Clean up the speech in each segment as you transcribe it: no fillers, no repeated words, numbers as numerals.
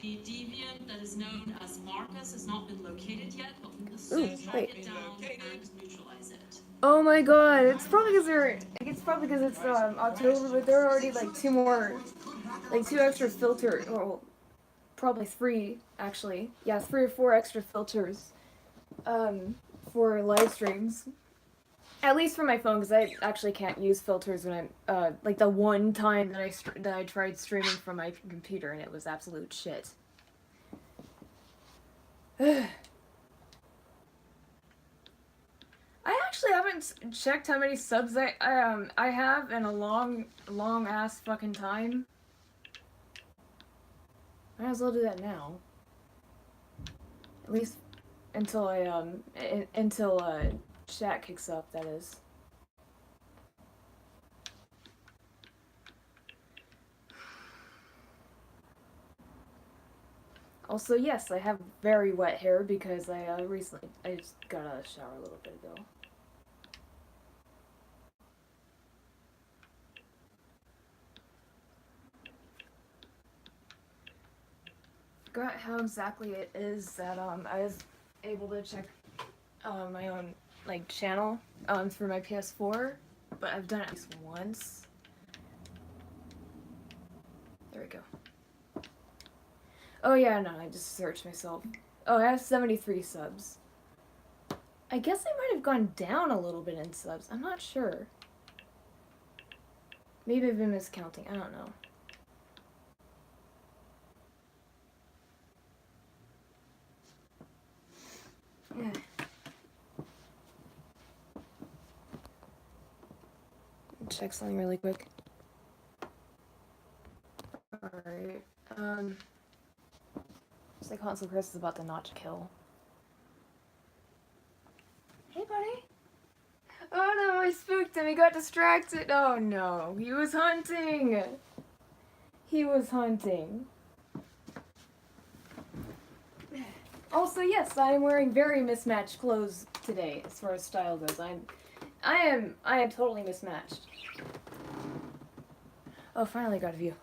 The deviant that is known as Marcus has not been located yet, but we will Ooh, soon track wait. it down and neutralize it. Oh my god, it's probably because it's October, but there are already like two extra filters. Well, probably three actually. Yeah, 3 or 4 extra filters. For live streams. At least for my phone, because I actually can't use filters when I'm like the one time that I tried streaming from my computer and it was absolute shit. I actually haven't checked how many subs I have in a long ass fucking time. Might as well do that now. At least until chat kicks up. That is. Also, yes, I have very wet hair because I just got out of the shower a little bit ago. Forgot how exactly it is that I was able to check my own like channel through my PS4, but I've done it at least once. There we go. Oh yeah, no, I just searched myself. Oh, I have 73 subs. I guess I might have gone down a little bit in subs. I'm not sure. Maybe I've been miscounting. I don't know. Yeah. Check something really quick. Alright. Looks like Hansel Chris is about to notch a kill. Hey, buddy. Oh no, I spooked him. He got distracted. Oh no, he was hunting. He was hunting. Also, yes, I am wearing very mismatched clothes today, as far as style goes. I am totally mismatched. Oh, finally got a view.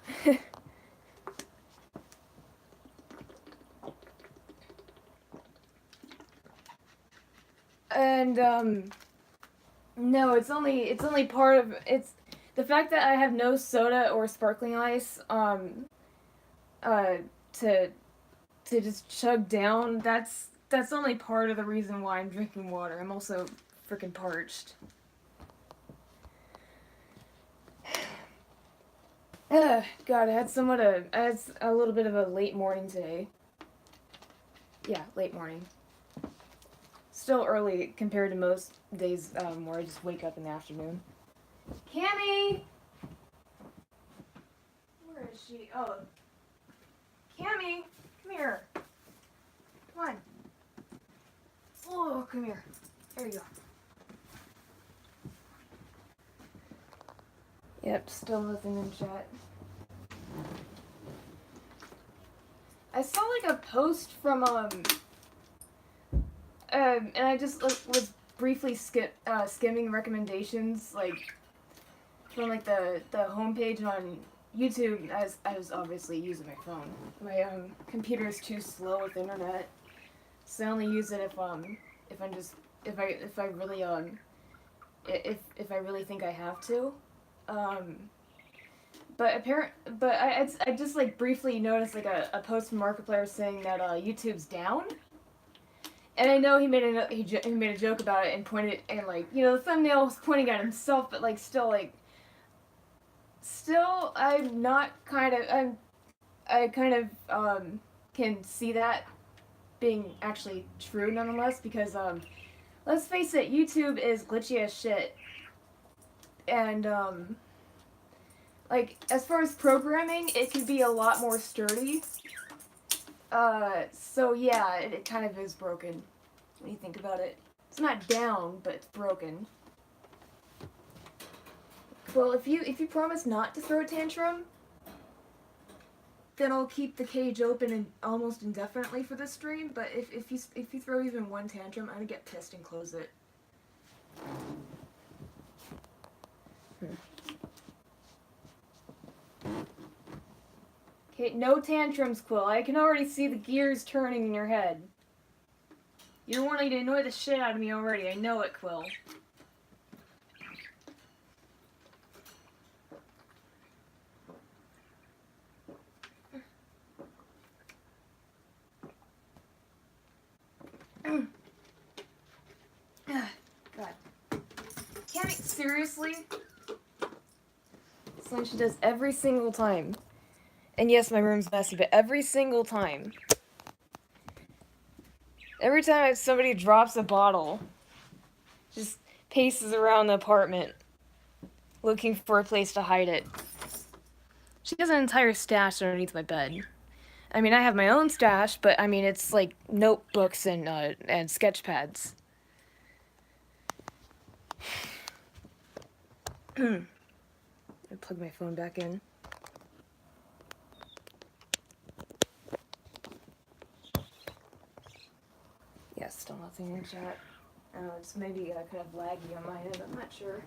And no, it's only part of it's the fact that I have no soda or sparkling ice to just chug down. That's only part of the reason why I'm drinking water. I'm also freaking parched. God, I had a little bit of a late morning today. Yeah, late morning. Still early compared to most days where I just wake up in the afternoon. Cammy! Where is she? Oh. Cammy! Come here. Come on. Oh, come here. There you go. Yep, still nothing in chat. I saw like a post from and I just was briefly skimming recommendations like from like the homepage on YouTube, as I was obviously using my phone. My computer is too slow with internet, so I only use it if I really if I really think I have to. But I just like briefly noticed like a post from Markiplier saying that YouTube's down. And I know he made a joke about it and pointed, and like, you know, the thumbnail was pointing at himself, but like still I'm not I kind of can see that being actually true nonetheless, because let's face it, YouTube is glitchy as shit. And like, as far as programming, it can be a lot more sturdy. So yeah, it kind of is broken when you think about it. It's not down, but it's broken. Well, if you promise not to throw a tantrum, then I'll keep the cage open and almost indefinitely for this stream. But if you throw even one tantrum, I'm gonna get pissed and close it. Okay, no tantrums, Quill. I can already see the gears turning in your head. You're wanting to annoy the shit out of me already. I know it, Quill. God. Can't seriously? Something she does every single time. And yes, my room's messy, but every single time. Every time somebody drops a bottle, just paces around the apartment looking for a place to hide it. She has an entire stash underneath my bed. I mean, I have my own stash, but I mean, it's like notebooks and sketch pads. I plug my phone back in. Yeah, still nothing in chat. It's maybe I could have laggy on my end. I'm not sure.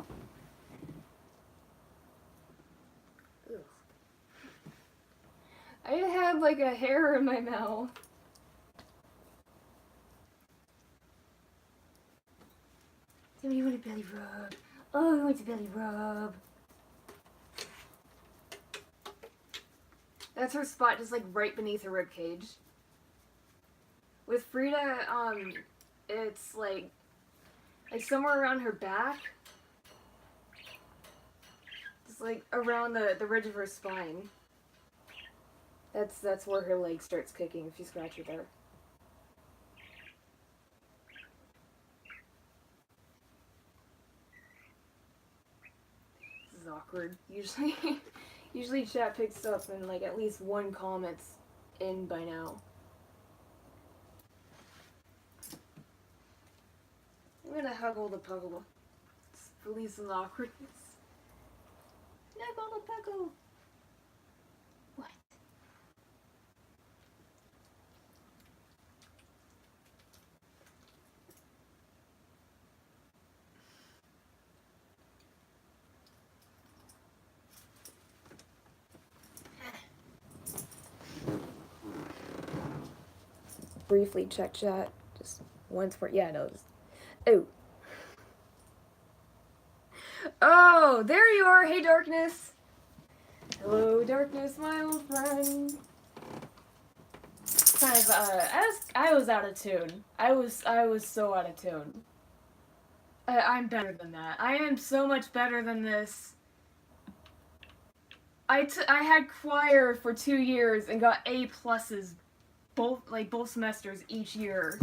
Ugh. I have like a hair in my mouth. Tell me you want a belly rub. Oh, you want a belly rub. That's her spot, just like right beneath her ribcage. With Frida, it's like somewhere around her back. Just like around the ridge of her spine. That's where her leg starts kicking if you scratch her there. This is awkward. Usually chat picks up and like at least one comment's in by now. I'm gonna huggle the puggle. Release some awkwardness. Snuggle the puggle. What? Briefly check chat. Just once for yeah, no. Oh. Oh, there you are. Hey, Darkness. Hello, Darkness, my old friend. Kind of, I was out of tune. I was so out of tune. I'm better than that. I am so much better than this. I had choir for 2 years and got A pluses, both semesters each year.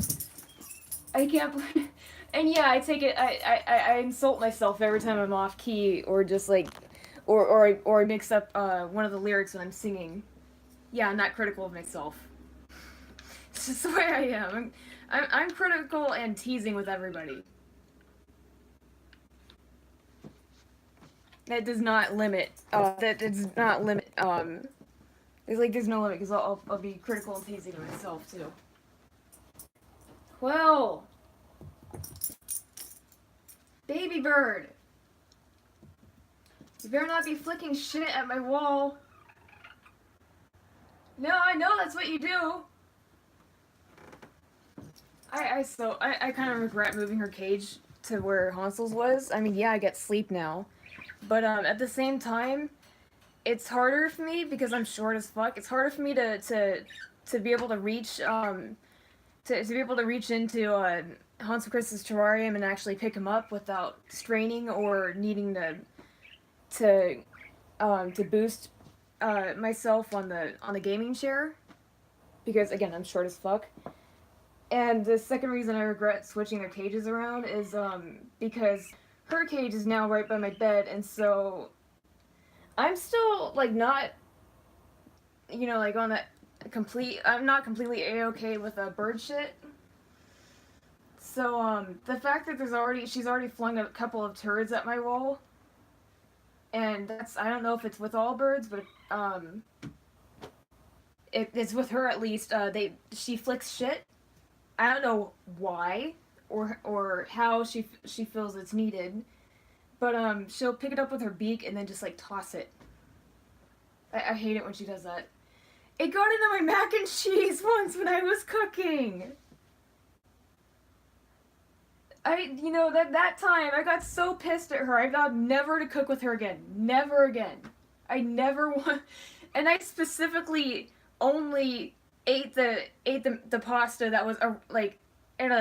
I can't believe. And yeah, I take it. I insult myself every time I'm off key or just like, or I mix up one of the lyrics when I'm singing. Yeah, I'm not critical of myself. It's just the way I am. I'm critical and teasing with everybody. That does not limit. That does not limit. There's no limit because I'll be critical and teasing of myself too. Well. Baby bird! You better not be flicking shit at my wall. No, I know that's what you do. I kind of regret moving her cage to where Hansel's was. I mean, yeah, I get sleep now. But at the same time, it's harder for me because I'm short as fuck. It's harder for me to be able to reach to be able to reach into Hansel Chris's terrarium and actually pick him up without straining or needing to boost myself on the gaming chair, because again I'm short as fuck. And the second reason I regret switching their cages around is because her cage is now right by my bed, and so I'm still like not, like on a complete. I'm not completely a-okay with bird shit. So, the fact that she's already flung a couple of turds at my wall, and I don't know if it's with all birds, but, it's with her at least. She flicks shit. I don't know why, or how she feels it's needed, but, she'll pick it up with her beak and then just, like, toss it. I hate it when she does that. It got into my mac and cheese once when I was cooking. That time, I got so pissed at her, I vowed never to cook with her again. Never again. I never want, and I specifically only ate the pasta that was in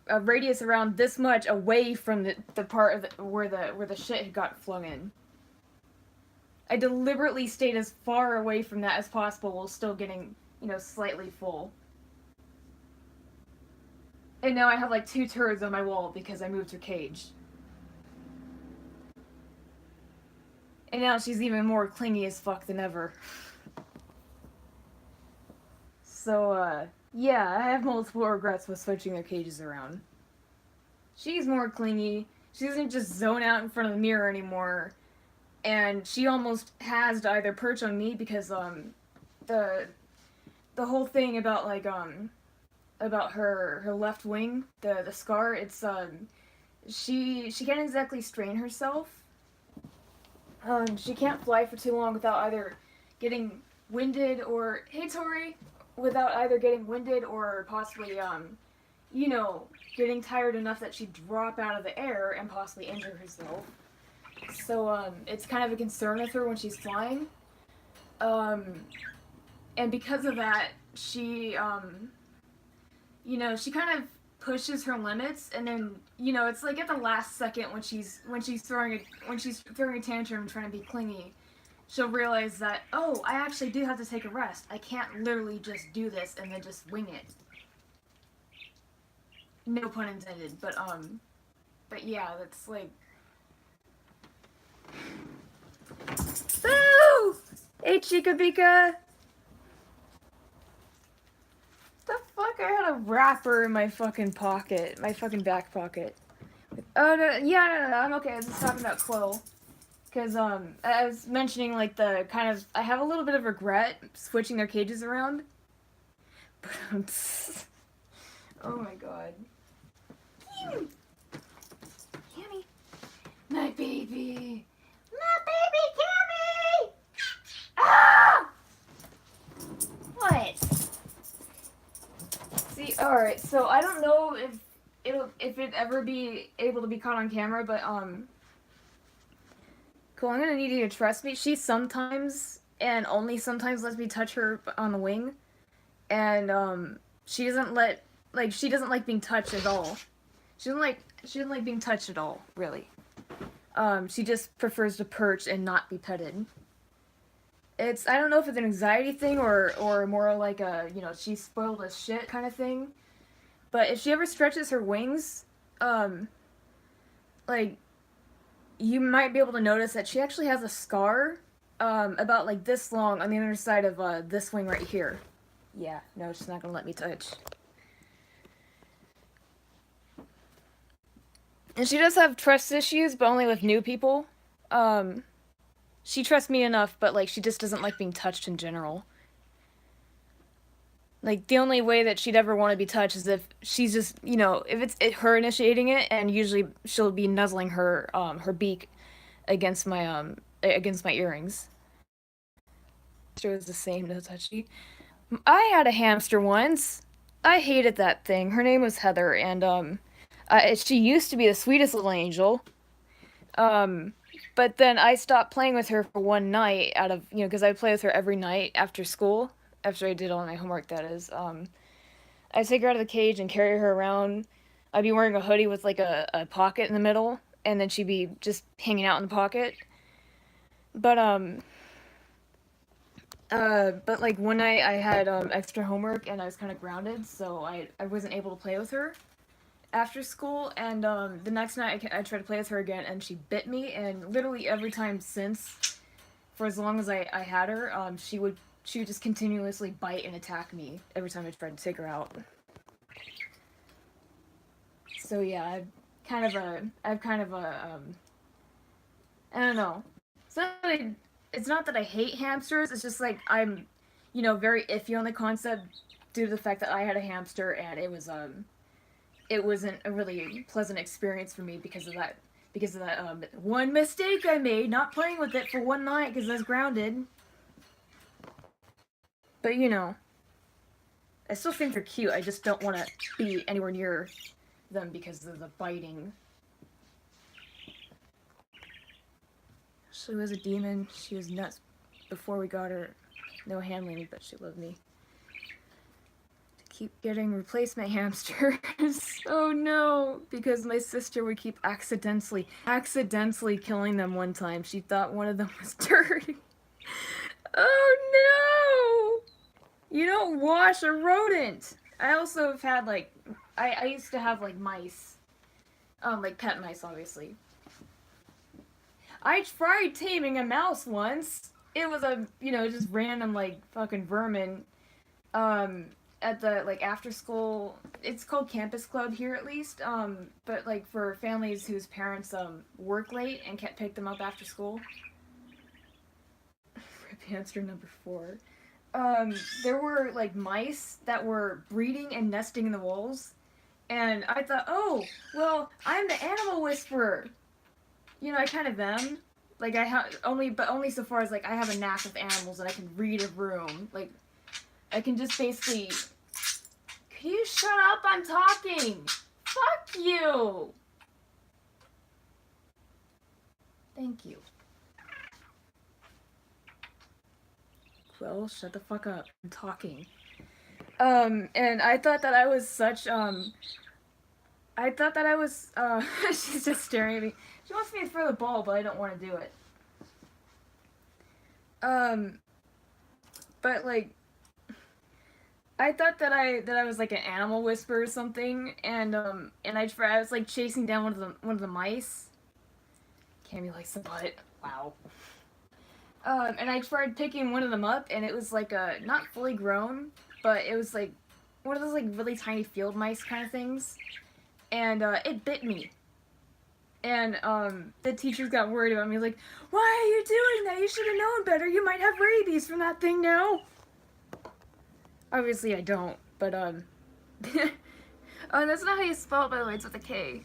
a radius around this much away from the part of where the shit had got flung in. I deliberately stayed as far away from that as possible while still getting, slightly full. And now I have like 2 turds on my wall because I moved her cage. And now she's even more clingy as fuck than ever. So, yeah, I have multiple regrets with switching their cages around. She's more clingy. She doesn't just zone out in front of the mirror anymore. And she almost has to either perch on me because, the whole thing about, about her left wing, the scar, it's, she can't exactly strain herself. She can't fly for too long without either getting winded or, hey Tori, without either getting winded or possibly, getting tired enough that she'd drop out of the air and possibly injure herself. So, it's kind of a concern with her when she's flying. And because of that, she kind of pushes her limits, and then, it's like at the last second when she's throwing a tantrum and trying to be clingy, she'll realize that, oh, I actually do have to take a rest. I can't literally just do this and then just wing it. No pun intended, but yeah, that's like... Boo! Hey, Chica Bika! The fuck? I had a wrapper in my fucking pocket. My fucking back pocket. Oh, no, yeah, no, I'm okay. I was just talking about Quill. Because, I was mentioning, like, the kind of... I have a little bit of regret switching their cages around. But, oh my god. Cammy! Cammy! My baby! My baby Cammy! Ah! What? See, alright, so I don't know if it'd ever be able to be caught on camera, but, cool, I'm gonna need you to trust me. She sometimes, and only sometimes, lets me touch her on the wing. And, she doesn't like being touched at all. She doesn't like being touched at all, really. She just prefers to perch and not be petted. I don't know if it's an anxiety thing or more like a, she's spoiled as shit kind of thing. But if she ever stretches her wings, you might be able to notice that she actually has a scar, about, like, this long on the other side of, this wing right here. Yeah, no, she's not gonna let me touch. And she does have trust issues, but only with new people. She trusts me enough, but, like, she just doesn't like being touched in general. Like, the only way that she'd ever want to be touched is if she's just, if it's her initiating it, and usually she'll be nuzzling her, her beak against my earrings. It was the same, no touchy. I had a hamster once. I hated that thing. Her name was Heather, and, she used to be the sweetest little angel. But then I stopped playing with her for one night out of, because I would play with her every night after school. After I did all my homework, that is. I'd take her out of the cage and carry her around. I'd be wearing a hoodie with, like, a pocket in the middle, and then she'd be just hanging out in the pocket. But, like, one night I had, extra homework, and I was kind of grounded, so I wasn't able to play with her after school, and, the next night I tried to play with her again, and she bit me, and literally every time since, for as long as I had her, she would just continuously bite and attack me every time I tried to take her out. So yeah, I've kind of a, I don't know. It's not that I hate hamsters, it's just like I'm, very iffy on the concept due to the fact that I had a hamster and it wasn't a really pleasant experience for me because of that one mistake I made, not playing with it for one night because I was grounded. But you know, I still think they're cute. I just don't want to be anywhere near them because of the biting. She was a demon. She was nuts before we got her. No handling, but she loved me. To keep getting replacement hamsters. Oh no, because my sister would keep accidentally killing them one time. She thought one of them was dirty. Oh no! You don't wash a rodent. I also have had like, I used to have like mice. Like pet mice, obviously. I tried taming a mouse once. It was a, you know, just random like fucking vermin. At the like after school, it's called Campus Club here at least. But like for families whose parents work late and can't pick them up after school. Rip hamster number 4. There were like mice that were breeding and nesting in the walls, and I thought, oh, well, I'm the animal whisperer. You know, I kind of am. Like I have only so far as like I have a knack with animals and I can read a room. Like I can just basically. Can you shut up? I'm talking. Fuck you. Thank you. Well, shut the fuck up. I'm talking. And I thought that I was such, I thought that I was, she's just staring at me. She wants me to throw the ball, but I don't want to do it. But, like, I thought that I was, like, an animal whisperer or something, and I was, like, chasing down one of the mice. Cammy likes the butt. Wow. And I tried picking one of them up, and it was like not fully grown, but it was like one of those like really tiny field mice kind of things, and it bit me. And the teachers got worried about me, like, why are you doing that? You should have known better. You might have rabies from that thing now. Obviously I don't, but oh, that's not how you spell it, by the way. It's with a K.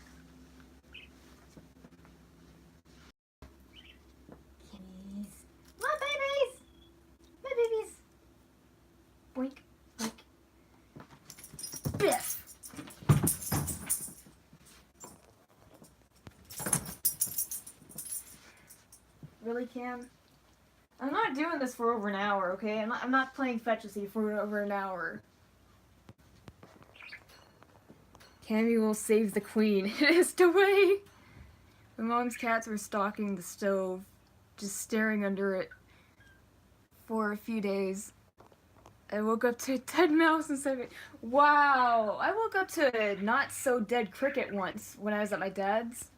Boink, boink. Biff! Really, Cam? I'm not doing this for over an hour, okay? I'm not playing fetch with you for over an hour. Cammy will save the queen. Hissed away! My mom's cats were stalking the stove, just staring under it for a few days. I woke up to a dead mouse instead of it. Wow! I woke up to a not-so-dead cricket once when I was at my dad's.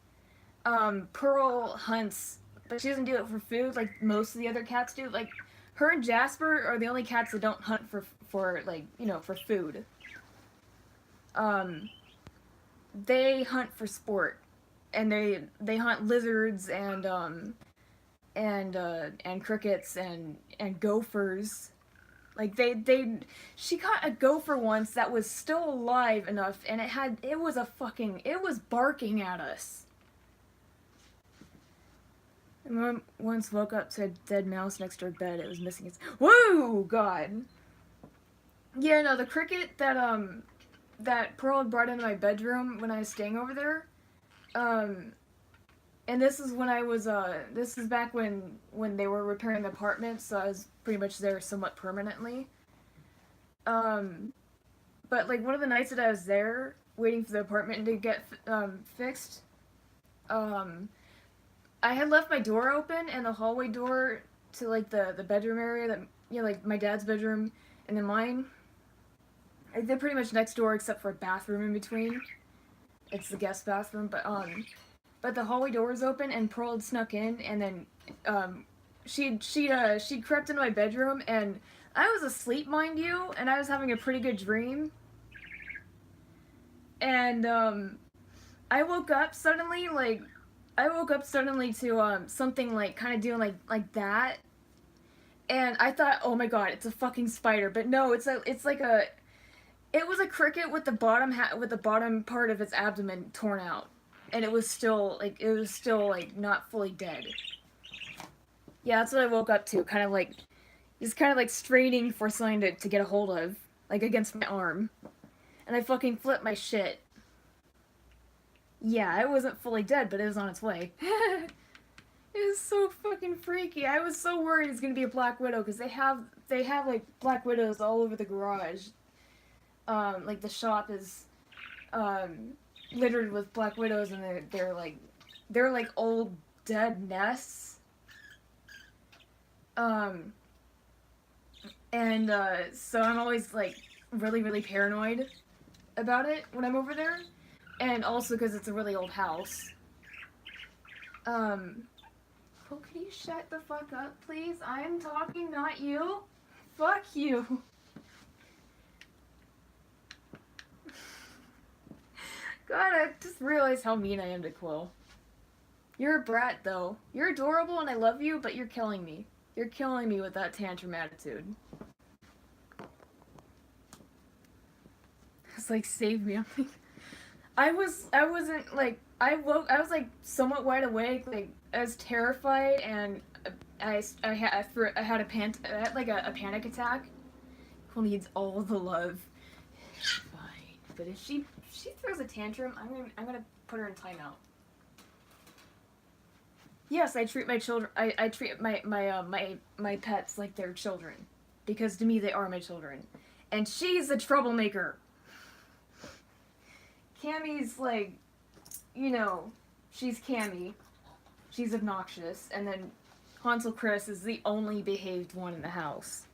Pearl hunts, but she doesn't do it for food like most of the other cats do. Like, her and Jasper are the only cats that don't hunt for like, you know, for food. They hunt for sport. And they hunt lizards and crickets and gophers. Like she caught a gopher once that was still alive enough, and it was barking at us. And Mom once woke up to a dead mouse next to her bed. It was missing its. Whoa, God. Yeah, no, the cricket that Pearl had brought into my bedroom when I was staying over there. And this is when I was, this is back when they were repairing the apartment, so I was pretty much there somewhat permanently. But, like, one of the nights that I was there, waiting for the apartment to get, fixed, I had left my door open, and the hallway door to, like, the bedroom area that, you know, like, my dad's bedroom, and then mine, they're pretty much next door except for a bathroom in between. It's the guest bathroom, but the hallway door was open, and Pearl had snuck in, and then, she'd crept into my bedroom, and I was asleep, mind you, and I was having a pretty good dream. And, I woke up suddenly to, something, like, kind of doing, like that. And I thought, oh my god, it's a fucking spider. But no, it was a cricket with the bottom part of its abdomen torn out. And it was still, not fully dead. Yeah, that's what I woke up to, kind of like, He's kind of like straining for something to get a hold of, like against my arm. And I fucking flipped my shit. Yeah, I wasn't fully dead, but it was on its way. It was so fucking freaky. I was so worried it's gonna be a Black Widow because they have like Black Widows all over the garage. Like the shop is littered with Black Widows, and they're like old dead nests. And so I'm always like really, really paranoid about it when I'm over there, and also because it's a really old house. Well, can you shut the fuck up, please? I'm talking, not you. Fuck you. God, I just realized how mean I am to Quill. You're a brat, though. You're adorable and I love you, but you're killing me. You're killing me with that tantrum attitude. It's like, save me. I'm like, I wasn't like, I was like somewhat wide awake, like I was terrified, and I had a panic attack. Who needs all the love? Fine, but if she throws a tantrum, I'm gonna put her in timeout. Yes, I treat my children. I treat my pets like they're children, because to me they are my children, and she's a troublemaker. Cammy's like, you know, she's Cammy. She's obnoxious, and then Hansel Chris is the only behaved one in the house.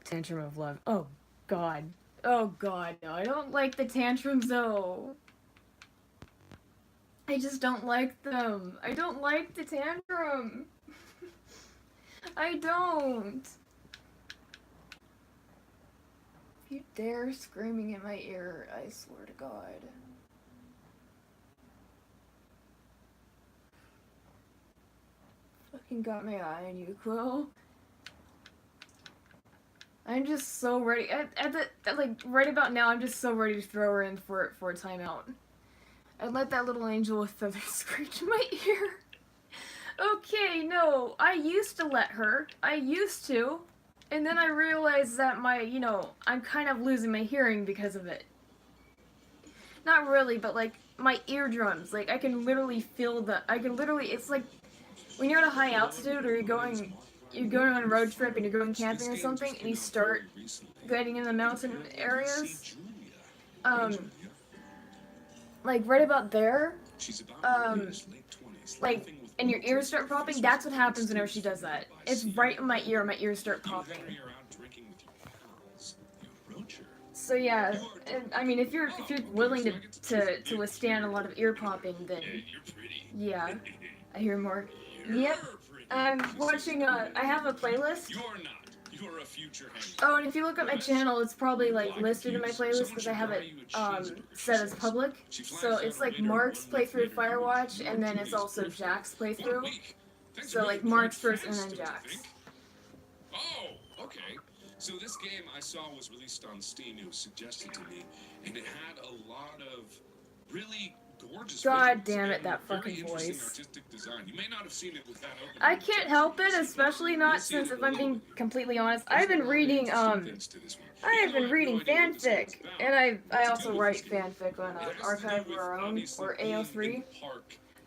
Tantrum of love. Oh God. Oh God, no. I don't like the tantrums though. I just don't like them. I don't like the tantrum. I don't. If you dare screaming in my ear, I swear to God. Fucking got my eye on you, Quill. I'm just so ready. Right about now, I'm just so ready to throw her in for a timeout. I let that little angel with feathers screech in my ear. Okay, no, I used to let her. I used to. And then I realized that I'm kind of losing my hearing because of it. Not really, but like my eardrums, like I can literally feel it's like when you're at a high altitude or you're going on a road trip and you're going camping or something and you start getting in the mountain areas, like right about there, like, and your ears start popping. That's what happens whenever she does that. It's right in my ear. My ears start popping. So yeah, I mean, if you're willing to withstand a lot of ear popping, then yeah, I hear more. Yep, I'm watching. I have a playlist. You're a future Henry. Oh, and if you look at my channel, it's probably like listed in my playlist because I have it set as public. So it's like Mark's playthrough of Firewatch, and then it's also Jack's playthrough. So like Mark's first and then Jack's. Oh, okay. So this game I saw was released on Steam. It was suggested to me, and it had a lot of really gorgeous. God damn it, that fucking voice. Artistic design. You may not have seen it with that open. I can't help it, especially not since, if I'm being completely honest, I've been reading fanfic, and I also write fanfic on Archive of Our Own, or AO3.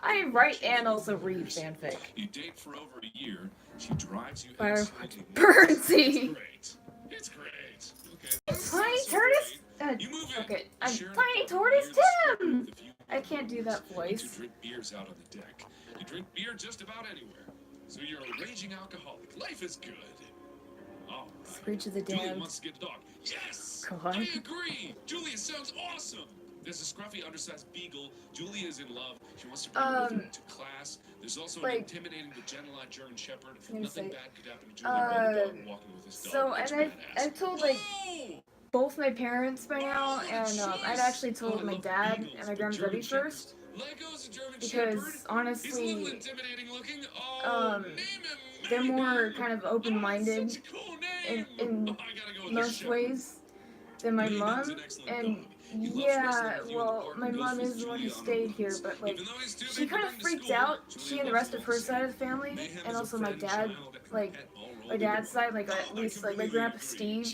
I write and also read fanfic. You date for over a year. She drives you Firewatch Birdsey! It's great. Okay. Tiny Tortoise? Okay, I'm Tiny Tortoise Tim! I can't do that You voice. drink beers out on the deck. You drink beer just about anywhere. So you're a raging alcoholic. Life is good. All right. Screech of the Julia Damned. wants to get a dog. Yes! God. I agree! Julia sounds awesome! There's a scruffy, undersized beagle. Julia is in love. She wants to bring her with her to class. There's also an like- intimidating but gentle-eyed German shepherd. Let me Nothing see. bad could happen to Julia while the dog walking with his dog. So, It's and badass. I've told, like, both my parents by now, and I'd actually told my dad and my grandmother first, Lego's a German because shepherd. He's a little honestly, intimidating looking. Oh, um, name him. they're more kind of open-minded Such a cool name. in Oh, I gotta go with most the shepherd. ways than my Mayonnaise mom, an excellent and dog. He loves yeah, wrestling with you in the well, park my and goes mom with is the one who Julia on stayed the here, runs. but, like, Even though he's too she big to kind of bring to freaked school, out, Julia she and the loves rest of her horses. side of the family, Mayhem and is also a my friend dad, child that can like, pet all my dad's side, like at least like my grandpa Steve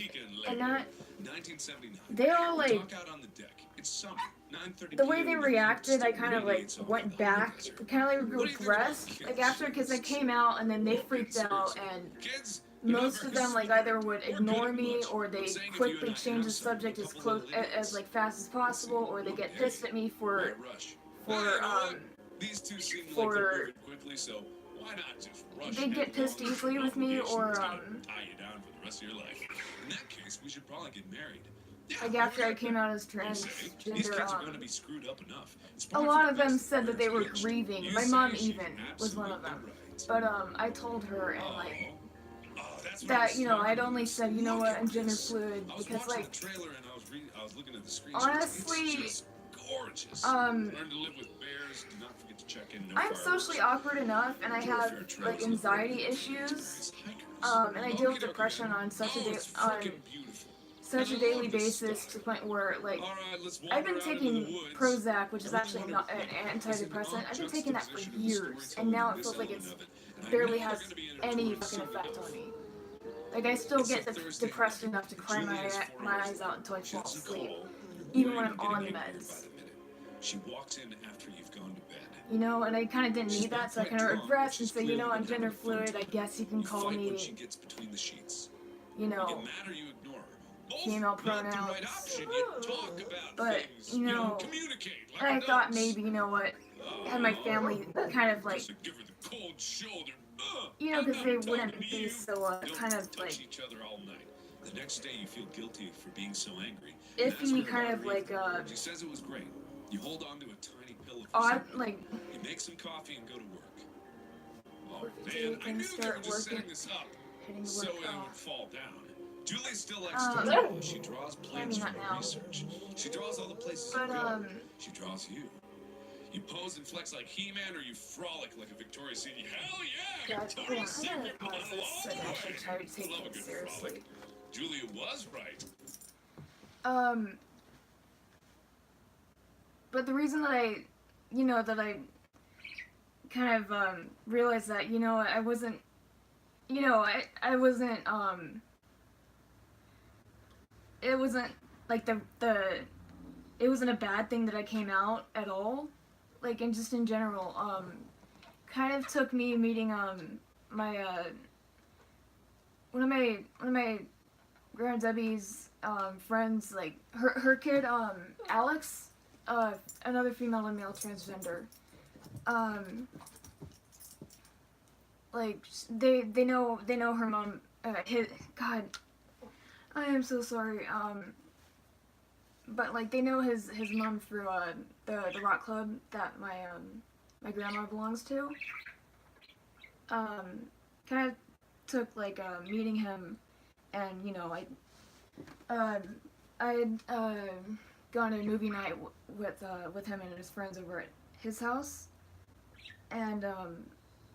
and that, 1979. they all like Dock out on the deck. It's summer. 9:30 the way they p.m. reacted. I Still kind of like radiates off went the whole back, desert. kind of like What do you think about regressed kids? like after because I came out and then they freaked out and Kids, they're not most of very them like smart either would or good ignore at me much. or I'm they saying if you quickly and I change the have some, subject a as couple close little idiots. as like fast as possible, or they get pissed at me for Why rush? for Hey, you know what? um These two seem like for- they're moving quickly, so why not just rush they get headlong pissed into easily an with me, obligation or that's gonna tie you down for the rest of your life. In that case, we should probably get married. Yeah, like why after I not? came out as You say, these kids transgender, are gonna be screwed up enough. It's a probably lot for of the them best said that they were parents' reaction. grieving. You My say mom she's even was one of them. absolutely But right. I told her and like Oh, that's what that, I you know, was I'd only said, you know Look what, at I'm gender this. fluid I was because watching like the trailer and I was looking at the screen. honestly, it's just gorgeous. um, Learn to live with bears. Do not forget to check in. No I'm fireworks. socially awkward enough and I have Thoroughfare trails like and anxiety roads, issues. experience hikers. And I deal with Okey-dokey. depression on such a Oh, day, it's on freaking beautiful. such a I daily love this basis stuff. to the point where like All right, let's I've wander been out into taking the woods. Prozac, which is I really actually wanna, not an like, listen antidepressant. to I've been taking that for juxtaposition of the years, storytelling and now in it this feels like element it's of it, and I barely know they're has gonna be any intertwined fucking soon effect enough. on me. Like I still It's get a Thursday depressed night. enough to cry Julia's my 4 hours eyes out until I She fall doesn't asleep, call. even You're when I'm getting on angrier by meds. the minute. She walks in after you've gone to bed. You know, and I kind of didn't She's need not that, so I quite kind of drunk, but regressed and she's say, you know, clearly I'm been having gender a fun fluid. I time. guess you can You call fight when she me, gets between the sheets. you You know, get mad or you ignore her. Both female not the right pronouns. option. You talk about But, things. you know, communicate like and I thought adults. maybe, you know what, had my family kind of like, Just give her the cold shoulder. you know, I'm because not they talking wouldn't to be you. so Don't kind of touch like each other all night. The next day you feel guilty for being so angry. And ask her iffy, about kind her of like evening. She says it was great. You hold on to a tiny pillow for odd, some like You make some coffee and go to work. Oh Work man, until you I can knew they were start just setting working. this up hitting the so work. it Oh. would fall down. Julie still likes Um, to draw. She draws plans not from now. her research. She draws all the places But you go. um, She draws you. You pose and flex like He-Man, or you frolic like a Victoria's Secret. Hell yeah, God, hold on, Victoria's I'm gonna Secret pause model this all so I the can actually way. try to take Love a it good seriously. frolic. Julia was right. But the reason that I, you know, that I kind of realized that, you know, I wasn't, you know, I wasn't it wasn't like it wasn't a bad thing that I came out at all, like, and just in general, kind of took me meeting my one of my Grandma Debbie's friends, like her kid Alex, another female and male transgender, like they know her mom, God, I am so sorry, but like they know his mom through the rock club that my grandma belongs to. Kind of took like meeting him, and you know I had gone to a movie night with him and his friends over at his house, and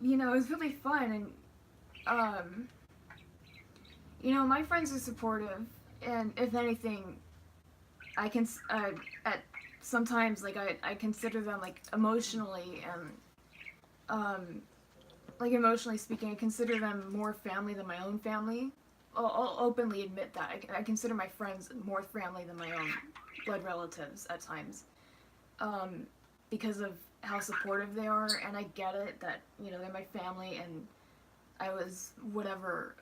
you know, it was really fun, and you know, my friends are supportive, and if anything, I can at sometimes like I consider them like emotionally and like emotionally speaking, I consider them more family than my own family. I'll openly admit that I consider my friends more family than my own blood relatives at times, because of how supportive they are, and I get it that, you know, they're my family and I was whatever,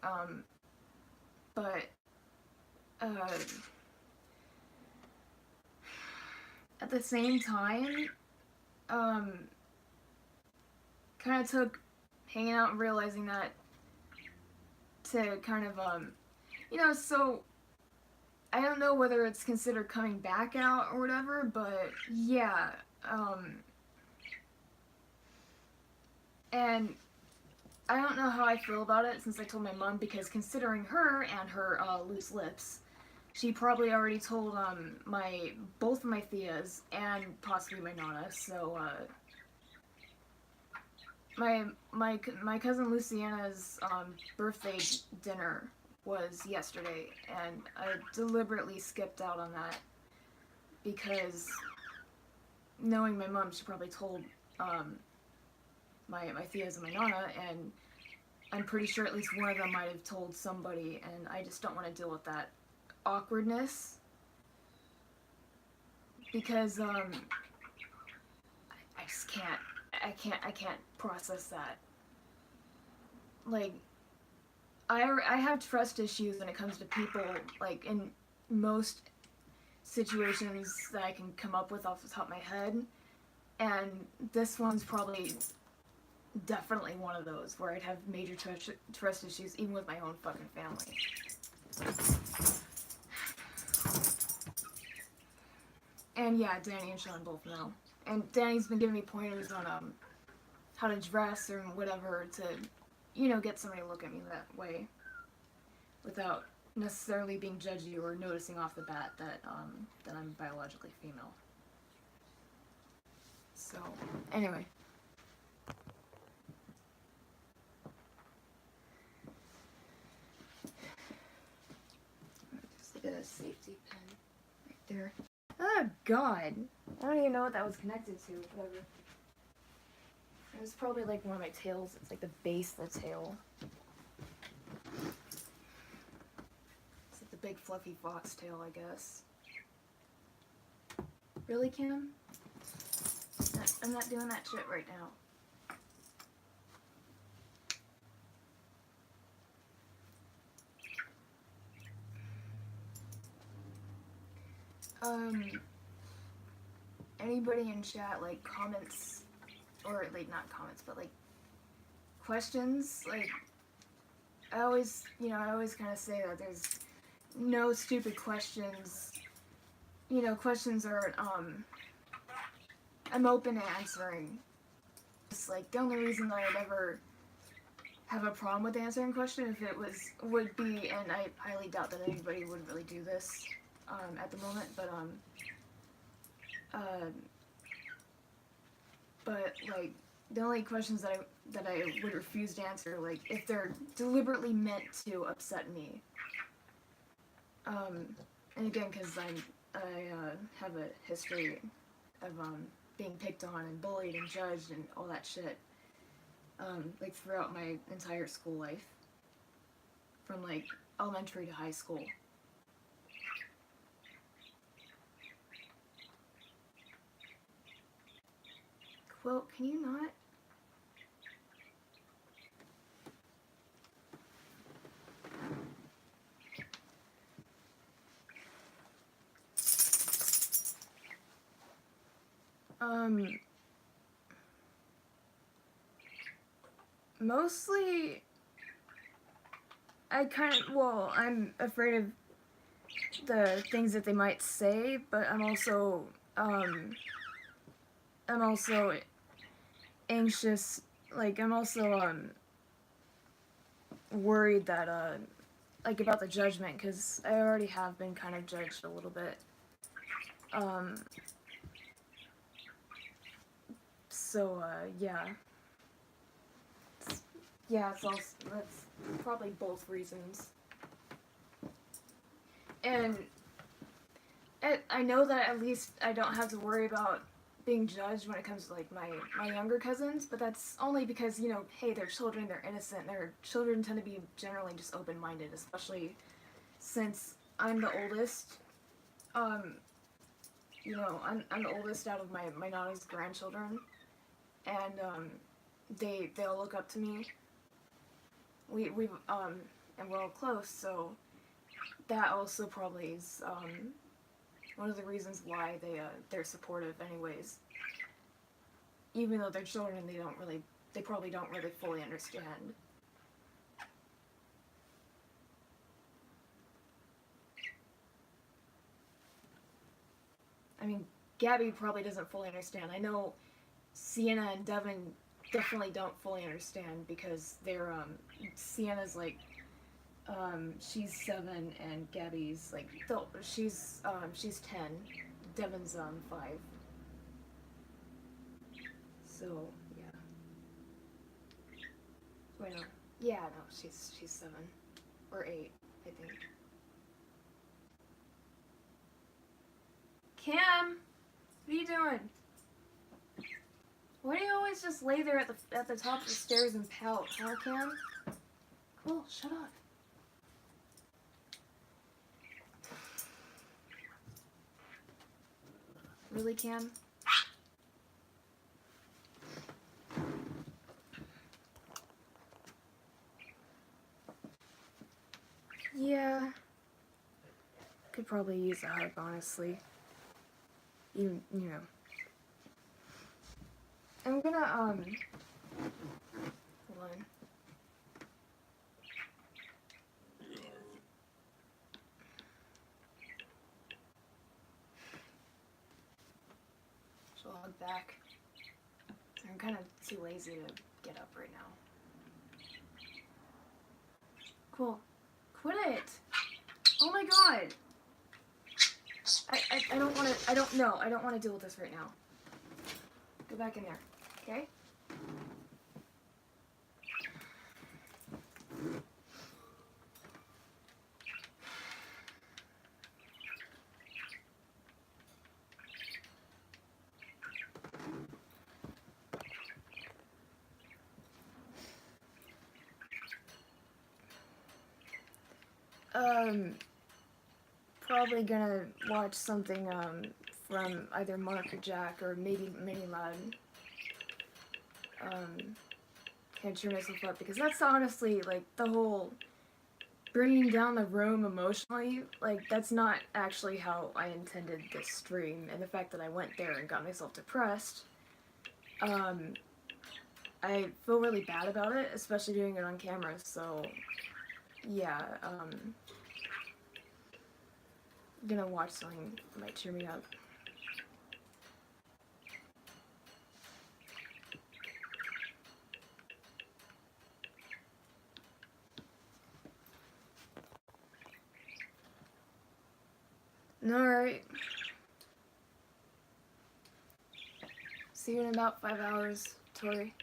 but at the same time, kind of took hanging out and realizing that to kind of, you know, so I don't know whether it's considered coming back out or whatever, but yeah, and I don't know how I feel about it since I told my mom, because considering her and her loose lips, she probably already told both of my Theas and possibly my Nana. So my cousin Luciana's birthday dinner was yesterday, and I deliberately skipped out on that because knowing my mom, she probably told my Theas and my Nana, and I'm pretty sure at least one of them might have told somebody, and I just don't want to deal with that awkwardness. Because, I just can't, I can't process that. Like, I have trust issues when it comes to people, like, in most situations that I can come up with off the top of my head, and this one's probably definitely one of those where I'd have major trust issues even with my own fucking family. And yeah, Danny and Sean both know. And Danny's been giving me pointers on how to dress or whatever to, you know, get somebody to look at me that way without necessarily being judgy or noticing off the bat that I'm biologically female. So, anyway. Just like a safety pin right there. Oh god. I don't even know what that was connected to. Whatever. It was probably like one of my tails. It's like the base of the tail. It's like the big fluffy fox tail, I guess. Really, Kim? I'm not doing that shit right now. Anybody in chat, like, comments, or, like, not comments, but, like, questions, like, I always kind of say that there's no stupid questions. You know, questions are, I'm open to answering. It's, like, the only reason that I'd ever have a problem with answering a question if it would be, and I highly doubt that anybody would really do this, at the moment, but like the only questions that I would refuse to answer, like if they're deliberately meant to upset me, and again, because I have a history of being picked on and bullied and judged and all that shit, like throughout my entire school life, from like elementary to high school. Well, can you not? Mostly, I'm afraid of the things that they might say, but I'm also anxious, like, I'm also, worried that, like, about the judgment, because I already have been kind of judged a little bit, so, yeah. That's probably both reasons. And I know that at least I don't have to worry about being judged when it comes to, like, my younger cousins, but that's only because, you know, hey, they're children, they're innocent, their children tend to be generally just open-minded, especially since I'm the oldest. You know, I'm the oldest out of my Nana's grandchildren, and, they all look up to me. And we're all close, so that also probably is, one of the reasons why they're supportive anyways. Even though they're children, they probably don't really fully understand. I mean, Gabby probably doesn't fully understand. I know Sienna and Devin definitely don't fully understand because they're, Sienna's like, she's 7 and Gabby's like, she's 10. Devin's, 5. So, yeah. Wait, no. Yeah, no, she's 7. Or 8, I think. Cam! What are you doing? Why do you always just lay there at the top of the stairs and pout, huh, Cam? Well, shut up. Really, Cam? Yeah. Could probably use a hug, honestly. You know. I'm gonna, hold on. She'll hug back. I'm kind of too lazy to get up right now. Cool. Quit it! Oh my god! I don't want to, I don't want to deal with this right now. Go back in there, okay? Probably gonna watch something, from either Mark or Jack, or maybe Mini Lad. Can't cheer myself up, because that's honestly, like, the whole bringing down the room emotionally, like, that's not actually how I intended this stream, and the fact that I went there and got myself depressed, I feel really bad about it, especially doing it on camera, so, yeah, gonna watch something that might cheer me up. Alright. See you in about 5 hours, Tori.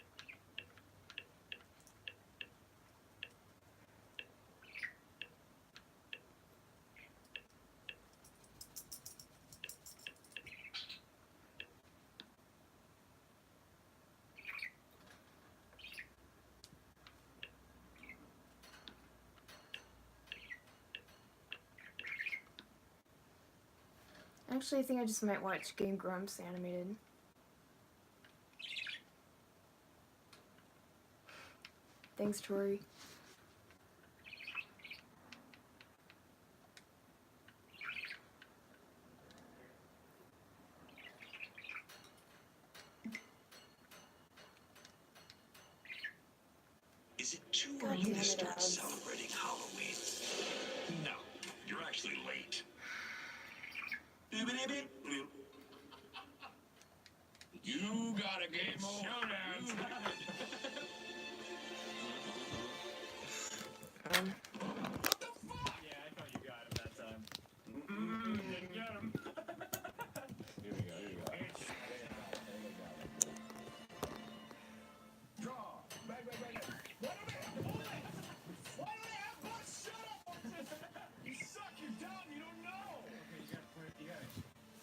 Actually, I think I just might watch Game Grumps animated. Thanks, Tori. Is it too God early damn to it, start Abs. celebrating Halloween? No, you're actually late. You got a game showdown. Yeah, I thought you got him that time. Didn't get him. Here we go. Draw. Right. Why don't they have bus? Shut up! You suck, you're dumb, you don't know! Okay, you gotta put it,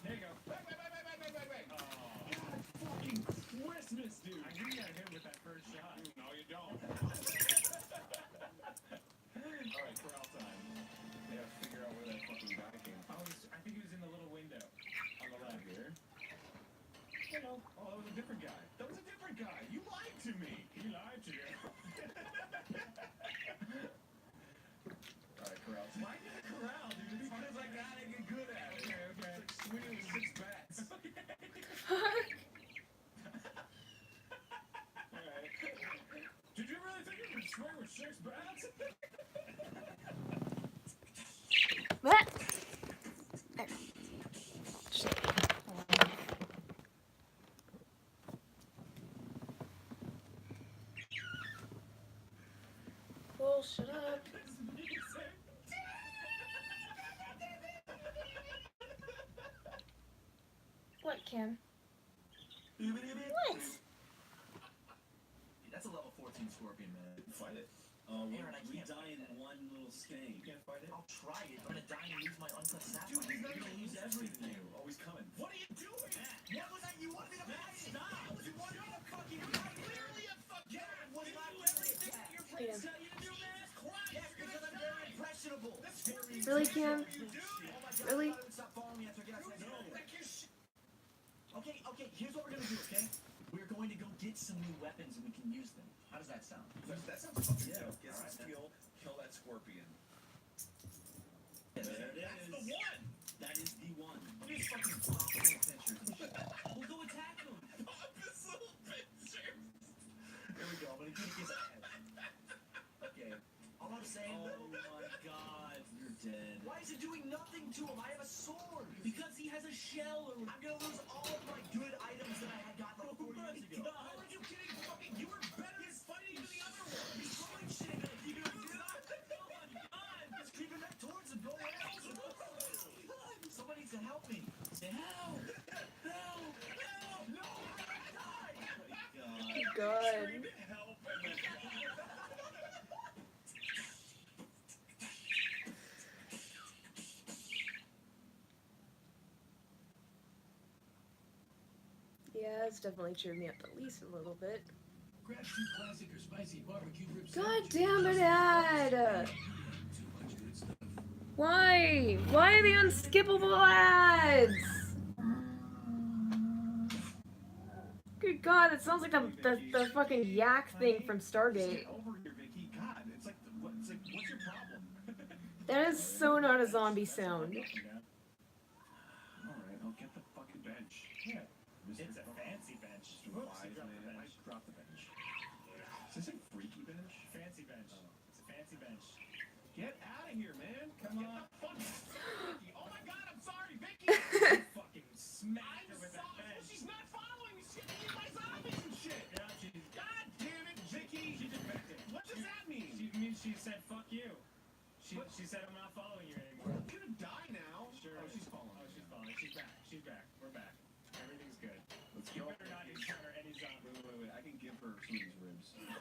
there you go. Wait. Oh. God, fucking Christmas, dude! I knew you had hit with that first shot. No, you don't. Alright, corral time. Yeah, figure out where that fucking guy came from. I think he was in the little window on the left. Here. Oh, that was a different guy. You lied to me. He lied to you. Alright, corral. Why did the corral, dude? Because I gotta get good at it. Okay. It's like swinging with 6 bats. Alright. Did you really think you could swing with 6 bats? What? There. Shit. Well, shut up. What, Cam? What? That's a level 14 scorpion, man. Fight it. Aaron, I we can't die in one little scan. You can't fight it? I'll try it. I'm gonna die and lose my uncut sapphire. Dude, you're gonna lose everything. Always coming. What are you doing? What was that? You wanted me to fight it? Stop! You wanted me to fucking fight it? Clearly a fucking... Yeah, was not everything that your friends tell you to do, man? It's Really, Cam? Really? Stop following me after I get outside the elevator. Okay, here's what we're gonna do, okay? We're going to go get some new weapons and we can use them. How does that sound? That sounds fucking Yeah, dope. Get some alright. steel, kill that scorpion. That's the one! That is the one. Look at his fucking flop little pictures and shit. We'll go attack him! This little picture. Here we go, I'm gonna kick his ass. Okay. All I'm saying, oh my god, you're dead. Why is it doing nothing to him? I have a sword! Because he has a shell! I'm gonna lose all of my good items that I had gotten like 4 years ago. How are you kidding? Fucking, you were better at fighting than the other one! He's throwing shit at you! Oh my god! Just creeping back towards him, go away! Somebody needs to help me! Say help! Help! Help! No! Die! Oh my god. God. Help and then Yeah, it's definitely cheered me up at least a little bit. Grab 2 classic or spicy barbecue rib God sandwiches. damn it, Ad! Too much good stuff. Why? Why the unskippable ads? Good God, it sounds like the fucking yak thing from Stargate. Get over here, Vicky. God, it's like, what's your problem? That is so not a zombie sound. Alright, I'll get the fucking bench. Yeah. It's a fancy bench. Whoops, you Wise dropped the man. bench. I dropped the bench. Is this a freaky bench? Fancy bench. It's a fancy bench. Get out of here, man. Come Get on. the fuck Vicky. Oh my god, I'm sorry, Vicky. Fucking smacked her I'm with that sorry. bench. She's not following me. She's getting my zombies and shit. Yeah, she's, God damn it, Vicky. she defected. What does that mean? She means she said fuck you. She said I'm not following you anymore. I'm gonna die now. Sure. Oh, she's falling. Oh, she's falling. She's back. She's back. We're back. Everything's good. Let's You go. better not encounter any zombies. Wait. I can give her some of these ribs. No,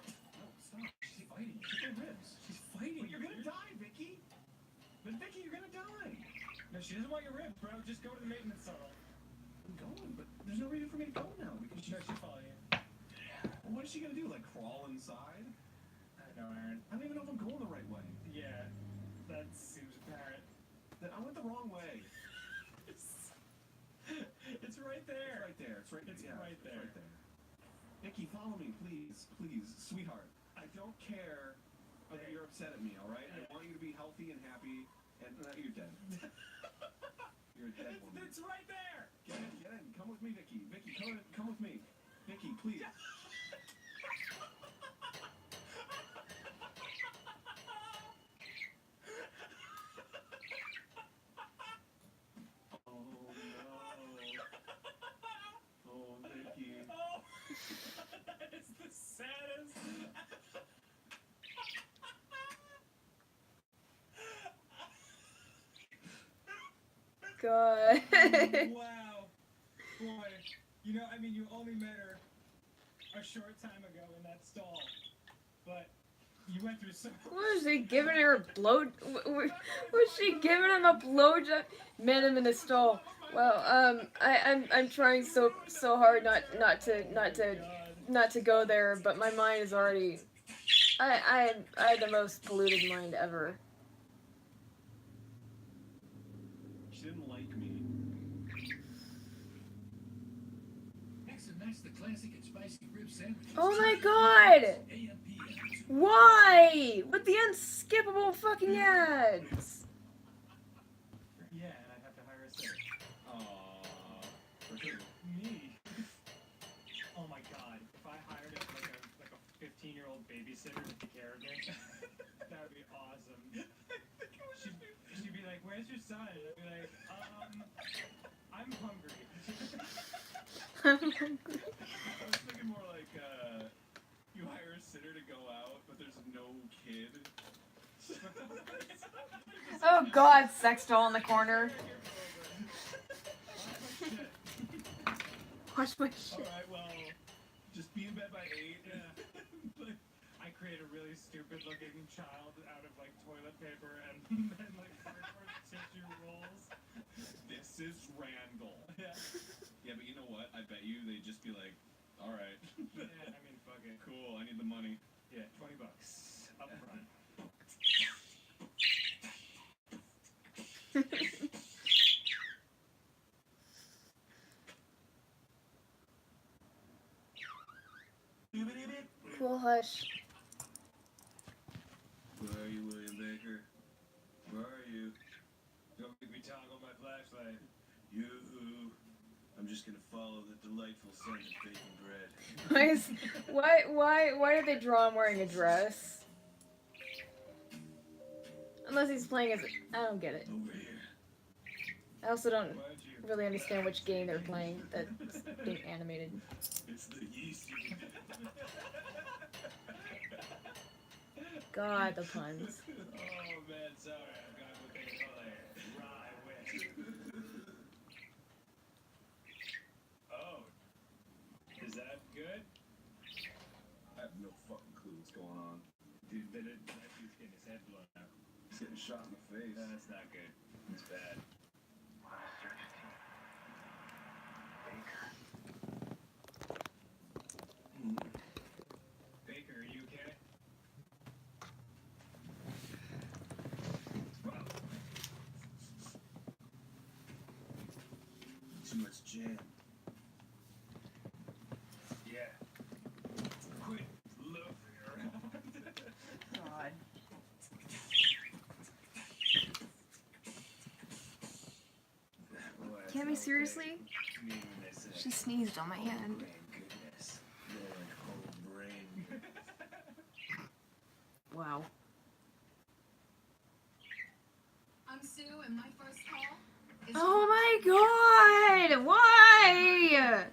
stop. She's fighting. She's got ribs. She's fighting. But you're gonna die, Vicky. But Vicky, you're gonna die. No, she doesn't want your ribs, bro. Just go to the maintenance tunnel. I'm going, but there's no reason for me to go now because No, she's following you. Well, what is she gonna do? Like crawl inside? I know, Aaron. I don't even know if I'm going the right way. Yeah, that seems apparent. That I went the wrong way. It's right there. It's right there. It's right. It's yeah, right it's there. right there. Vicky, follow me, please, sweetheart. I don't care that you're upset at me. All right. I want you to be healthy and happy. And you're dead. You're a dead woman. It's right there. Get in. Come with me, Vicky. Vicky, come with me. Vicky, please. Oh no. Oh, Vicky. Oh, that is the saddest. God. Wow. Boy, you know, I mean, you only met her a short time ago in that stall, but you went through so Was he giving her a blow? Was she giving him a blowjob? Met him in the stall. Well, I'm trying so hard not to go there, but my mind is already. I had the most polluted mind ever. She didn't like me. Mix and match the classic and spicy rib sandwiches. Oh my God! AMPM. Why? With the unskippable fucking ads. Yeah, and I'd have to hire a sitter. For who? Me. Oh my God! If I hired like a 15-year-old babysitter to take care of me, that would be awesome. She'd be like, "Where's your son?" And I'd be like, I'm hungry." I was thinking more like, you hire a sitter to go out, but there's no kid. Oh God, sex doll in the corner. Watch my shit. Alright, well, just be in bed by 8. Yeah. I create a really stupid-looking child out of like toilet paper and like cardboard tissue rolls. This is Randall. Yeah. Yeah, but you know what? I bet you they'd just be like, alright. Yeah, I mean, fuck it. Cool, I need the money. Yeah, $20 up front. Cool hush. Where are you, William Baker? Where are you? Don't make me toggle my flashlight. Yoo-hoo. I'm just gonna follow the delightful scent of bacon bread. Why did they draw him wearing a dress? Unless he's playing as I don't get it. Over here. I also don't Why'd you? really understand which game they're playing that's being animated. It's the yeast. God, the puns. Oh man, sorry, I forgot what they call it. Rye wet. Oh, is that good? I have no fucking clue what's going on. Dude, that dude's getting his head blown out. He's getting shot in the face. No, that's not good. It's bad. Baker, are you okay? Too much jam. Yeah. Quit loafing around. God. Well, that's Can't be okay. seriously? Meaning they say, She sneezed on my hand. thank goodness. More like whole brain. Wow. I'm Sue, and my first call is. Oh my god! Why?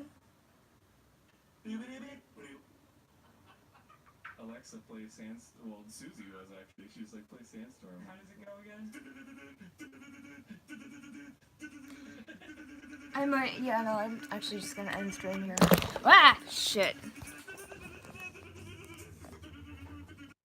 Alexa plays Sandstorm. Well, Susie was actually. She was like, play Sandstorm. How does it go again? I'm actually just gonna end stream here. Ah! Shit.